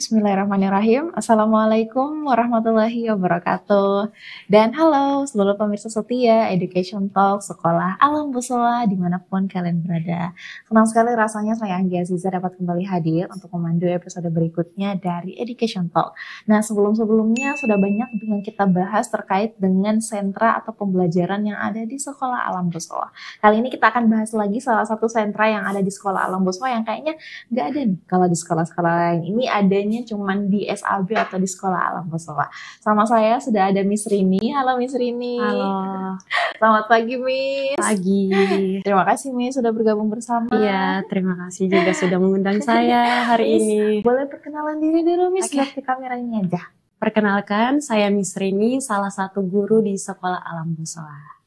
Bismillahirrahmanirrahim. Assalamualaikum warahmatullahi wabarakatuh. Dan halo seluruh pemirsa setia Education Talk Sekolah Alam Bussowa dimanapun kalian berada. Senang sekali rasanya saya Anggi Aziza dapat kembali hadir untuk memandu episode berikutnya dari Education Talk. Nah, sebelum-sebelumnya sudah banyak yang kita bahas terkait dengan sentra atau pembelajaran yang ada di Sekolah Alam Bussowa. Kali ini kita akan bahas lagi salah satu sentra yang ada di Sekolah Alam Bussowa yang kayaknya nggak ada nih kalau di sekolah-sekolah lain. Ini adanya cuman di SAB atau di Sekolah Alam Bussowa. Sama saya sudah ada Miss Rini. Halo Miss Rini. Halo. Selamat pagi Miss. Pagi. Terima kasih Miss sudah bergabung bersama. Iya, terima kasih juga sudah mengundang saya hari Miss, ini. Boleh perkenalan diri dulu Miss, lihat di kamera ini aja. Perkenalkan, saya Miss Rini, salah satu guru di Sekolah Alam Bussowa.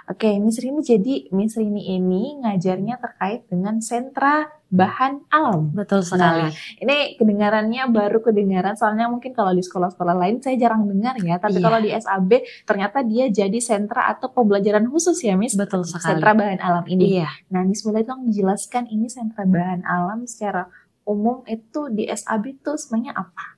Oke, Miss Rini, jadi Miss Rini ini ngajarnya terkait dengan sentra bahan alam. Betul sekali. Nah, ini kedengarannya baru kedengaran, soalnya mungkin kalau di sekolah-sekolah lain saya jarang dengar ya, tapi kalau di SAB ternyata dia jadi sentra atau pembelajaran khusus ya Miss? Betul sekali. Sentra bahan alam ini. Iya. Nah, Miss boleh dong menjelaskan ini sentra bahan alam secara umum itu di SAB itu sebenarnya apa?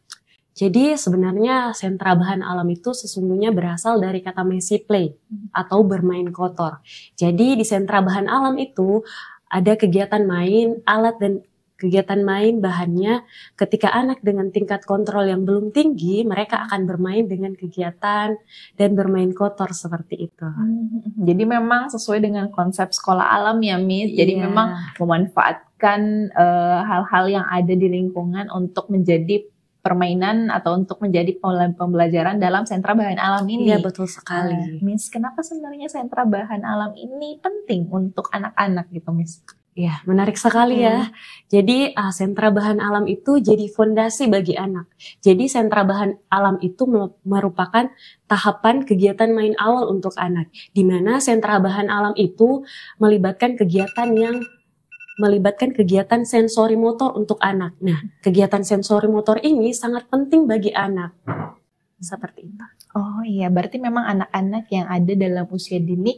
Jadi sebenarnya sentra bahan alam itu sesungguhnya berasal dari kata messy play atau bermain kotor. Jadi di sentra bahan alam itu ada kegiatan main, alat dan kegiatan main bahannya. Ketika anak dengan tingkat kontrol yang belum tinggi, mereka akan bermain dengan kegiatan dan bermain kotor seperti itu. Jadi memang sesuai dengan konsep sekolah alam ya Miss. Jadi memang memanfaatkan hal-hal yang ada di lingkungan untuk menjadi permainan atau untuk menjadi pembelajaran dalam sentra bahan alam ini. Iya, betul sekali. Miss, kenapa sebenarnya sentra bahan alam ini penting untuk anak-anak gitu Miss? Ya, menarik sekali ya. Jadi sentra bahan alam itu jadi fondasi bagi anak. Jadi sentra bahan alam itu merupakan tahapan kegiatan main awal untuk anak. Di mana sentra bahan alam itu melibatkan kegiatan sensori motor untuk anak. Nah, kegiatan sensori motor ini sangat penting bagi anak. Seperti itu. Oh iya, berarti memang anak-anak yang ada dalam usia dini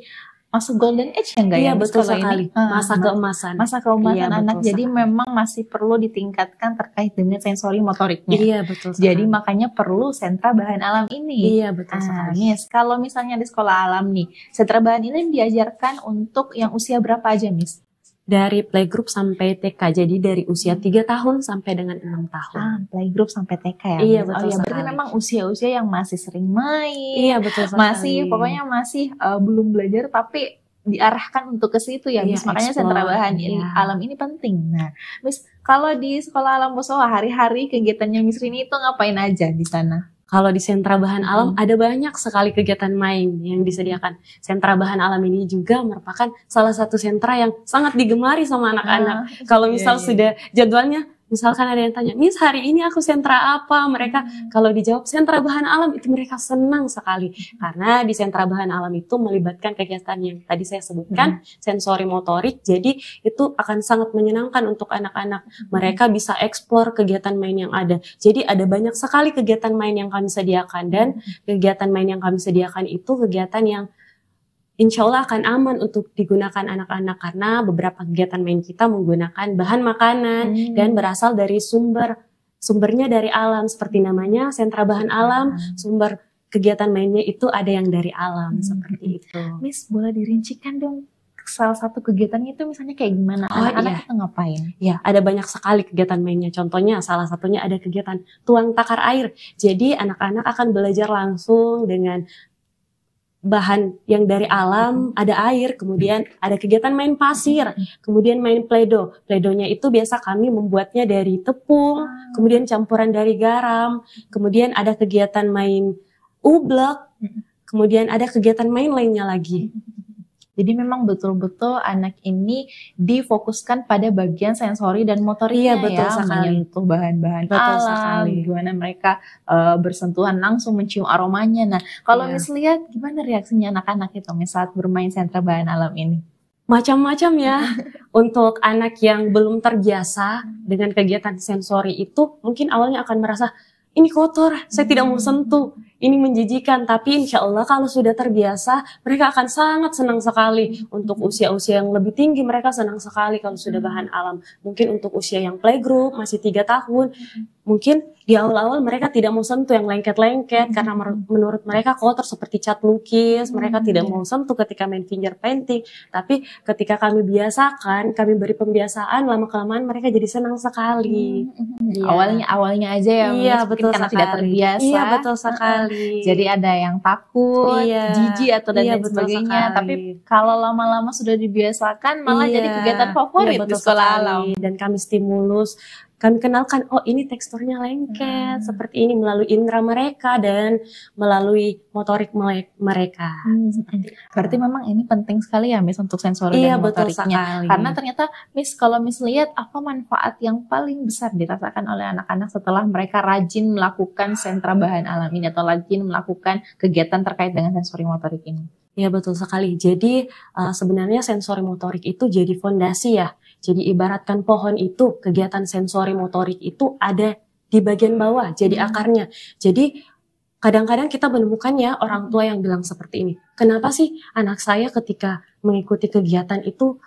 masuk golden age ya enggak ya? Iya, betul sekali. Masa keemasan. Masa keemasan iya, anak. Jadi memang masih perlu ditingkatkan terkait dengan sensori motoriknya. Iya, betul sekali. Jadi makanya perlu sentra bahan alam ini. Iya, betul sekali. Miss, kalau misalnya di sekolah alam nih, sentra bahan ini diajarkan untuk yang usia berapa aja Miss? Dari playgroup sampai TK, jadi dari usia 3 tahun sampai dengan 6 tahun. Playgroup sampai TK ya? Iya, betul sekali. Berarti memang usia-usia yang masih sering main. Iya, betul sekali. Pokoknya masih belum belajar tapi diarahkan untuk ke situ ya, Miss. Makanya sentra bahan alam ini penting. Nah, Miss, kalau di Sekolah Alam Bussowa hari-hari kegiatannya Miss Rini itu ngapain aja di sana? Kalau di sentra bahan alam ada banyak sekali kegiatan main yang disediakan. Sentra bahan alam ini juga merupakan salah satu sentra yang sangat digemari sama anak-anak. Kalau misal sudah jadwalnya, misalkan ada yang tanya, Miss hari ini aku sentra apa? Mereka kalau dijawab sentra bahan alam itu mereka senang sekali. Karena di sentra bahan alam itu melibatkan kegiatan yang tadi saya sebutkan, sensori motorik. Jadi itu akan sangat menyenangkan untuk anak-anak. Mereka bisa eksplor kegiatan main yang ada. Jadi ada banyak sekali kegiatan main yang kami sediakan. Dan kegiatan main yang kami sediakan itu kegiatan yang insya Allah akan aman untuk digunakan anak-anak karena beberapa kegiatan main kita menggunakan bahan makanan dan berasal dari sumbernya dari alam seperti namanya sentra bahan alam, sumber kegiatan mainnya itu ada yang dari alam seperti itu. Miss, boleh dirincikan dong salah satu kegiatannya itu misalnya kayak gimana? Anak-anak itu ngapain? Ya, ada banyak sekali kegiatan mainnya. Contohnya salah satunya ada kegiatan tuang takar air. Jadi anak-anak akan belajar langsung dengan bahan yang dari alam, ada air, kemudian ada kegiatan main pasir, kemudian main play-doh. Play-dohnya itu biasa kami membuatnya dari tepung, kemudian campuran dari garam, kemudian ada kegiatan main ublek, kemudian ada kegiatan main lainnya lagi. Jadi memang betul-betul anak ini difokuskan pada bagian sensori dan motoriknya menyentuh bahan-bahan alam, gimana mereka bersentuhan langsung mencium aromanya. Nah, kalau Miss lihat gimana reaksinya anak-anak itu Miss saat bermain sentra bahan alam ini? Macam-macam ya. Untuk anak yang belum terbiasa dengan kegiatan sensori itu mungkin awalnya akan merasa ini kotor, saya tidak mau sentuh. ini menjijikan. Tapi insya Allah kalau sudah terbiasa, mereka akan sangat senang sekali. Untuk usia-usia yang lebih tinggi, mereka senang sekali kalau sudah bahan alam. Mungkin untuk usia yang playgroup, masih 3 tahun, mungkin di awal-awal mereka tidak mau sentuh yang lengket-lengket karena menurut mereka kotor seperti cat lukis. Mereka tidak mau sentuh ketika main finger painting. Tapi ketika kami biasakan, kami beri pembiasaan, lama-kelamaan mereka jadi senang sekali. Awalnya aja ya, iya, mungkin betul karena sekali. tidak terbiasa. Iya, betul sekali. Jadi ada yang takut, jijik atau dan lain sebagainya. Sekali. Tapi kalau lama-lama sudah dibiasakan, malah jadi kegiatan favorit di sekolah alam. Dan kami stimulus, kami kenalkan, oh ini teksturnya lengket, seperti ini melalui indera mereka dan melalui motorik mereka. Berarti memang ini penting sekali ya Miss untuk sensori dan motoriknya. Karena ternyata Miss, kalau Miss lihat apa manfaat yang paling besar dirasakan oleh anak-anak setelah mereka rajin melakukan sentra bahan alam ini atau rajin melakukan kegiatan terkait dengan sensori motorik ini. Ya betul sekali. Jadi sebenarnya sensori motorik itu jadi fondasi ya. Jadi ibaratkan pohon itu, kegiatan sensori motorik itu ada di bagian bawah, jadi akarnya. Jadi kadang-kadang kita menemukan ya orang tua yang bilang seperti ini. Kenapa sih anak saya ketika mengikuti kegiatan itu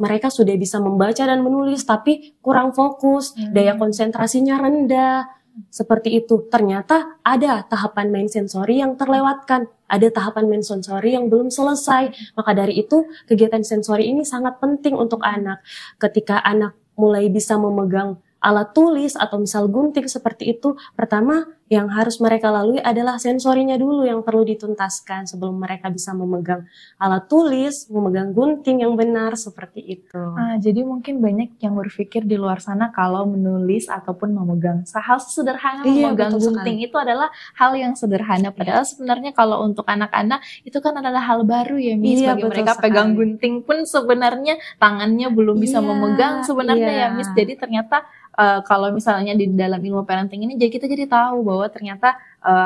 mereka sudah bisa membaca dan menulis tapi kurang fokus, daya konsentrasinya rendah. Seperti itu, ternyata ada tahapan main sensori yang terlewatkan, ada tahapan main sensori yang belum selesai. Maka dari itu, kegiatan sensori ini sangat penting untuk anak. Ketika anak mulai bisa memegang alat tulis atau misal gunting seperti itu, pertama yang harus mereka lalui adalah sensorinya dulu yang perlu dituntaskan sebelum mereka bisa memegang alat tulis, memegang gunting yang benar seperti itu. Jadi mungkin banyak yang berpikir di luar sana kalau menulis ataupun memegang hal sederhana, memegang gunting itu adalah hal yang sederhana. Padahal sebenarnya kalau untuk anak-anak itu kan adalah hal baru ya Miss. Bagi mereka pegang gunting pun sebenarnya tangannya belum bisa memegang sebenarnya ya Miss. Jadi ternyata kalau misalnya di dalam ilmu parenting ini kita jadi tahu bahwa ternyata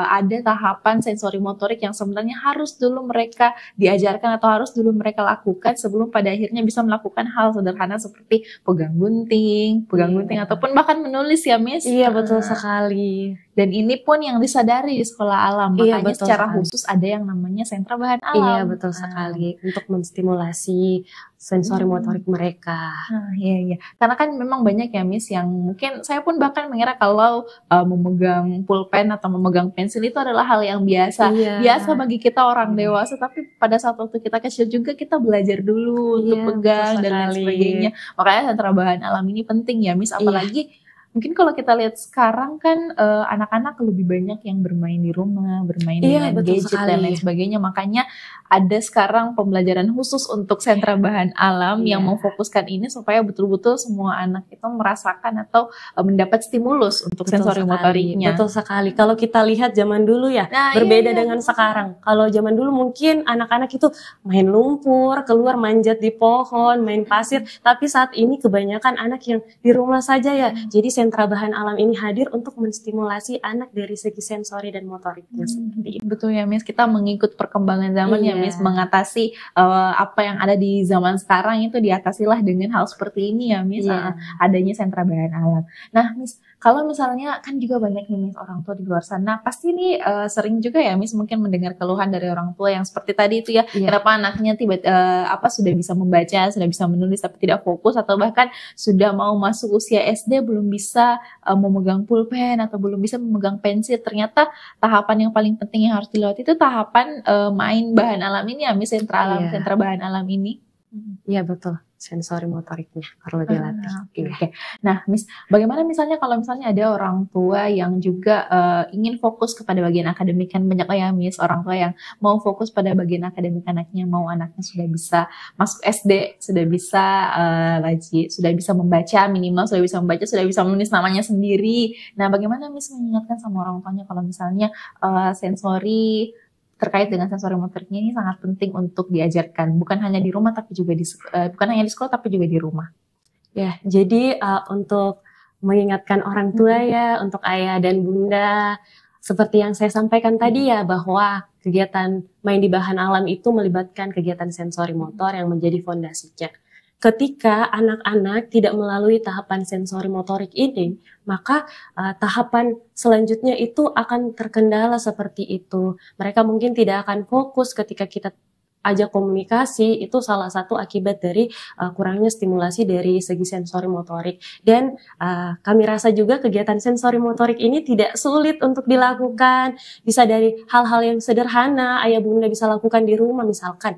ada tahapan sensori motorik yang sebenarnya harus dulu mereka diajarkan atau harus dulu mereka lakukan sebelum pada akhirnya bisa melakukan hal sederhana seperti pegang gunting ataupun bahkan menulis ya Miss. Iya betul sekali. Dan ini pun yang disadari di sekolah alam, makanya secara khusus ada yang namanya sentra bahan alam. Iya betul sekali, untuk menstimulasi sensori motorik mereka. Iya. Karena kan memang banyak ya Miss yang mungkin saya pun bahkan mengira kalau memegang pulpen atau memegang pensil itu adalah hal yang biasa. Biasa bagi kita orang dewasa, tapi pada saat waktu kita kecil juga kita belajar dulu untuk pegang dan lain sebagainya. Makanya sentra bahan alam ini penting ya Miss, apalagi mungkin kalau kita lihat sekarang kan anak-anak lebih banyak yang bermain di rumah, bermain dengan gadget dan lain sebagainya. Makanya ada sekarang pembelajaran khusus untuk sentra bahan alam yang memfokuskan ini supaya betul-betul semua anak itu merasakan atau mendapat stimulus untuk sensori motoriknya. Betul sekali. Kalau kita lihat zaman dulu ya, berbeda dengan sekarang. Kalau zaman dulu mungkin anak-anak itu main lumpur, keluar manjat di pohon, main pasir. Tapi saat ini kebanyakan anak yang di rumah saja ya. Jadi sentra bahan alam ini hadir untuk menstimulasi anak dari segi sensori dan motoriknya. Betul ya Miss, kita mengikut perkembangan zaman ya Miss, mengatasi apa yang ada di zaman sekarang itu diatasilah dengan hal seperti ini ya Miss, adanya sentra bahan alam. Nah Miss, kalau misalnya kan juga banyak nih Miss orang tua di luar sana, pasti nih sering juga ya Miss mungkin mendengar keluhan dari orang tua yang seperti tadi itu ya, kenapa anaknya sudah bisa membaca, sudah bisa menulis tapi tidak fokus, atau bahkan sudah mau masuk usia SD belum bisa memegang pulpen atau belum bisa memegang pensil. Ternyata tahapan yang paling penting yang harus dilewati itu tahapan main bahan alam ini ya Miss, sentra bahan alam ini. Iya betul, sensori motoriknya perlu dilatih. Nah Miss, bagaimana misalnya kalau misalnya ada orang tua yang juga ingin fokus kepada bagian akademik, kan banyak ya Miss orang tua yang mau fokus pada bagian akademik anaknya, mau anaknya sudah bisa masuk SD, sudah bisa sudah bisa membaca, minimal sudah bisa membaca, sudah bisa menulis namanya sendiri. Nah bagaimana Miss mengingatkan sama orang tuanya kalau misalnya sensori terkait dengan sensori motoriknya ini sangat penting untuk diajarkan, bukan hanya di rumah tapi juga bukan hanya di sekolah tapi juga di rumah. Ya, jadi untuk mengingatkan orang tua ya, untuk ayah dan bunda, seperti yang saya sampaikan tadi ya, bahwa kegiatan main di bahan alam itu melibatkan kegiatan sensori motor yang menjadi fondasinya. ketika anak-anak tidak melalui tahapan sensori motorik ini, maka tahapan selanjutnya itu akan terkendala seperti itu. Mereka mungkin tidak akan fokus ketika kita ajak komunikasi, itu salah satu akibat dari kurangnya stimulasi dari segi sensori motorik. Dan kami rasa juga kegiatan sensori motorik ini tidak sulit untuk dilakukan, bisa dari hal-hal yang sederhana ayah bunda bisa lakukan di rumah, misalkan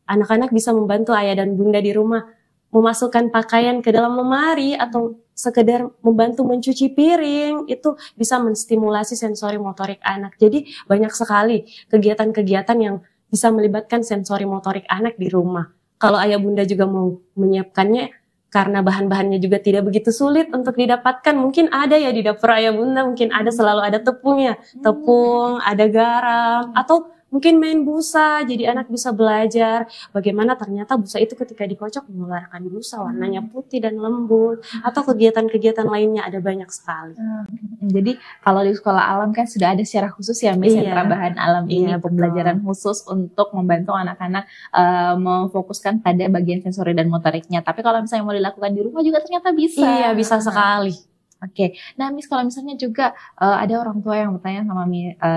anak-anak bisa membantu ayah dan bunda di rumah memasukkan pakaian ke dalam lemari atau sekedar membantu mencuci piring, itu bisa menstimulasi sensori motorik anak. Jadi banyak sekali kegiatan-kegiatan yang bisa melibatkan sensori motorik anak di rumah. Kalau ayah bunda juga mau menyiapkannya, karena bahan-bahannya juga tidak begitu sulit untuk didapatkan, mungkin ada ya di dapur ayah bunda, mungkin ada, selalu ada tepungnya, tepung, ada garam, atau mungkin main busa, jadi anak bisa belajar bagaimana ternyata busa itu ketika dikocok mengeluarkan busa, warnanya putih dan lembut, atau kegiatan-kegiatan lainnya ada banyak sekali. Jadi kalau di sekolah alam kan sudah ada secara khusus ya Miss, sentra bahan alam ini, pembelajaran khusus untuk membantu anak-anak memfokuskan pada bagian sensori dan motoriknya. Tapi kalau misalnya mau dilakukan di rumah juga ternyata bisa. Iya, bisa sekali. Oke, nah Miss kalau misalnya juga ada orang tua yang bertanya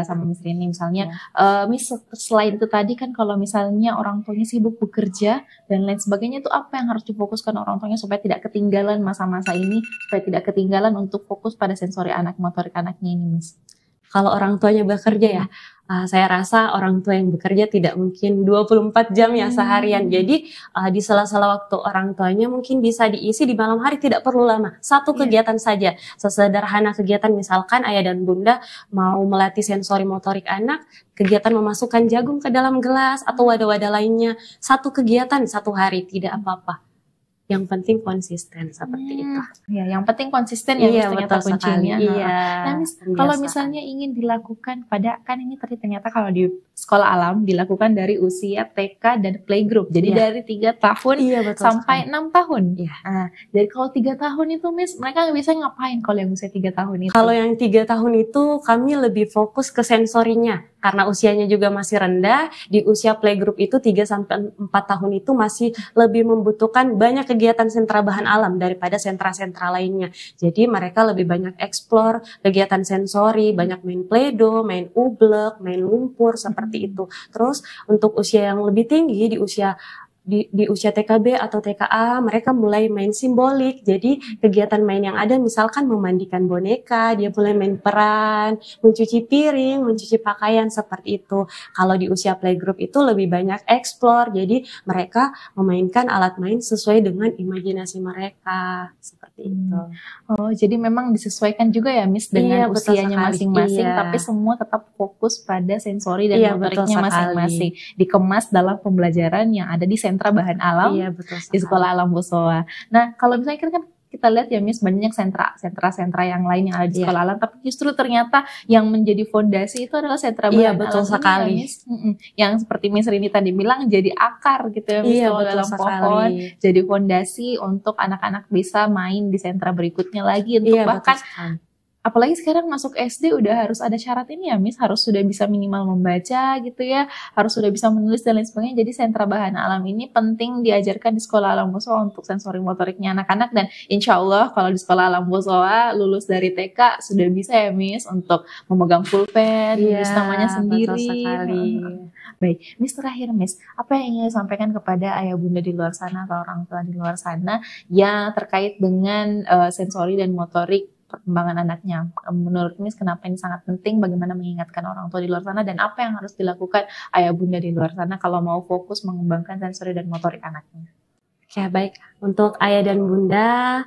sama Miss Rini misalnya, Miss selain itu tadi kan kalau misalnya orang tuanya sibuk bekerja dan lain sebagainya, itu apa yang harus difokuskan orang tuanya supaya tidak ketinggalan masa-masa ini, supaya tidak ketinggalan untuk fokus pada sensori anak, motorik anaknya ini Miss? Kalau orang tuanya bekerja ya, saya rasa orang tua yang bekerja tidak mungkin 24 jam ya seharian. Jadi di sela-sela waktu orang tuanya mungkin bisa diisi di malam hari, tidak perlu lama. Satu kegiatan saja, sesederhana kegiatan misalkan ayah dan bunda mau melatih sensori motorik anak, kegiatan memasukkan jagung ke dalam gelas atau wadah-wadah lainnya. Satu kegiatan satu hari, tidak apa-apa. Yang penting konsisten seperti itu. Ya, yang penting konsisten ya, iya, ternyata kuncinya. Iya. Nah, kalau misalnya ingin dilakukan kan ini ternyata kalau di sekolah alam dilakukan dari usia TK dan playgroup. Jadi dari 3 tahun sampai 6 tahun. Nah, dari kalau 3 tahun itu Miss, mereka bisa ngapain kalau yang usia 3 tahun itu? Kalau yang 3 tahun itu kami lebih fokus ke sensorinya. Karena usianya juga masih rendah, di usia playgroup itu 3 sampai 4 tahun itu masih lebih membutuhkan banyak kegiatan sentra bahan alam daripada sentra-sentra lainnya. Jadi mereka lebih banyak explore kegiatan sensori, banyak main play-doh, main ublek, main lumpur seperti itu. Terus untuk usia yang lebih tinggi, di usia TKB atau TKA, mereka mulai main simbolik. Jadi kegiatan main yang ada misalkan memandikan boneka, dia mulai main peran, mencuci piring, mencuci pakaian seperti itu. Kalau di usia playgroup itu lebih banyak explore, jadi mereka memainkan alat main sesuai dengan imajinasi mereka seperti itu. Oh, jadi memang disesuaikan juga ya Miss dengan usianya masing-masing, tapi semua tetap fokus pada sensori dan motoriknya masing-masing. Dikemas dalam pembelajaran yang ada di sentra bahan alam di sekolah alam Bosowa. Nah, kalau misalnya kan kita lihat ya Miss, banyak sentra-sentra yang lain yang ada di sekolah alam, tapi justru ternyata yang menjadi fondasi itu adalah sentra bahan alam sekali. Ya, Miss. Yang seperti Miss Rini tadi bilang jadi akar gitu ya Miss, kalau dalam pohon, jadi fondasi untuk anak-anak bisa main di sentra berikutnya lagi untuk bahkan apalagi sekarang masuk SD udah harus ada syarat ini ya Miss, harus sudah bisa minimal membaca gitu ya, harus sudah bisa menulis dan lain sebagainya. Jadi sentra bahan alam ini penting diajarkan di sekolah alam Bosowa untuk sensori motoriknya anak-anak, dan insya Allah kalau di sekolah alam Bosowa lulus dari TK sudah bisa ya Miss untuk memegang pulpen, nulis namanya sendiri. Baik, Miss, terakhir Miss, apa yang ingin disampaikan kepada ayah bunda di luar sana atau orang tua di luar sana yang terkait dengan sensori dan motorik perkembangan anaknya? Menurut Miss, kenapa ini sangat penting? Bagaimana mengingatkan orang tua di luar sana, dan apa yang harus dilakukan ayah bunda di luar sana kalau mau fokus mengembangkan sensori dan motorik anaknya? Oke, baik. Untuk ayah dan bunda,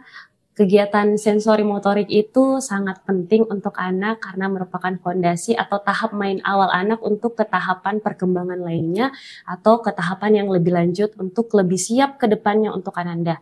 kegiatan sensori motorik itu sangat penting untuk anak karena merupakan fondasi atau tahap main awal anak untuk ke tahapan perkembangan lainnya atau ke tahapan yang lebih lanjut untuk lebih siap ke depannya untuk Ananda.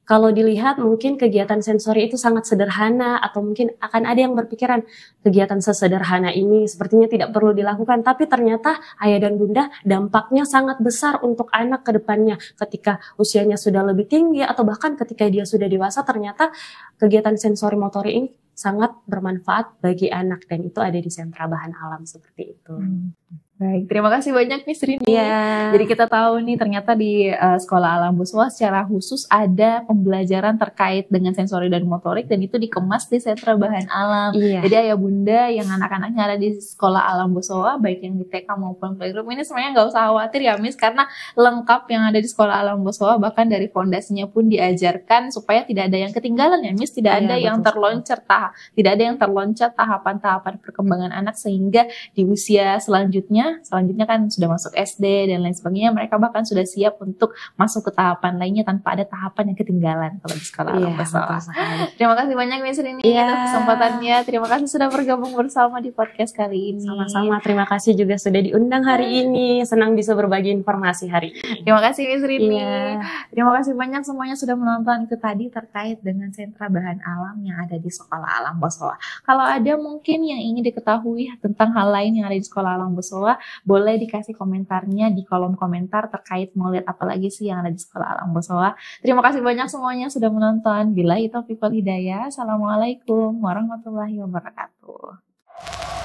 Kalau dilihat mungkin kegiatan sensori itu sangat sederhana, atau mungkin akan ada yang berpikiran kegiatan sesederhana ini sepertinya tidak perlu dilakukan, tapi ternyata ayah dan bunda dampaknya sangat besar untuk anak ke depannya ketika usianya sudah lebih tinggi atau bahkan ketika dia sudah dewasa. Ternyata kegiatan sensori motorik ini sangat bermanfaat bagi anak, dan itu ada di sentra bahan alam seperti itu. Baik, terima kasih banyak Miss Rini. Iya. Jadi kita tahu nih ternyata di Sekolah Alam Boswa secara khusus ada pembelajaran terkait dengan sensori dan motorik dan itu dikemas di sentra bahan alam. Iya. Jadi ayah bunda yang anak-anaknya ada di Sekolah Alam Boswa baik yang di TK maupun playgroup ini sebenarnya nggak usah khawatir ya Miss, karena lengkap yang ada di Sekolah Alam Boswa, bahkan dari fondasinya pun diajarkan supaya tidak ada yang ketinggalan ya Miss, tidak ada yang terloncat tahapan-tahapan perkembangan anak sehingga di usia selanjutnya kan sudah masuk SD dan lain sebagainya, mereka bahkan sudah siap untuk masuk ke tahapan lainnya tanpa ada tahapan yang ketinggalan kalau di Sekolah Alam Boswa. Terima kasih banyak Miss Rini atas kesempatannya. Terima kasih sudah bergabung bersama di podcast kali ini. Sama-sama, terima kasih juga sudah diundang hari ini. Senang bisa berbagi informasi hari ini. Terima kasih Miss Rini. Terima kasih banyak semuanya sudah menonton. Itu tadi terkait dengan sentra bahan alam yang ada di Sekolah Alam Boswa. Kalau ada mungkin yang ingin diketahui tentang hal lain yang ada di Sekolah Alam Boswa, boleh dikasih komentarnya di kolom komentar terkait mau lihat apa lagi sih yang ada di Sekolah Alam Boswa. Terima kasih banyak semuanya sudah menonton. Billahi taufiq wal hidayah. Assalamualaikum warahmatullahi wabarakatuh.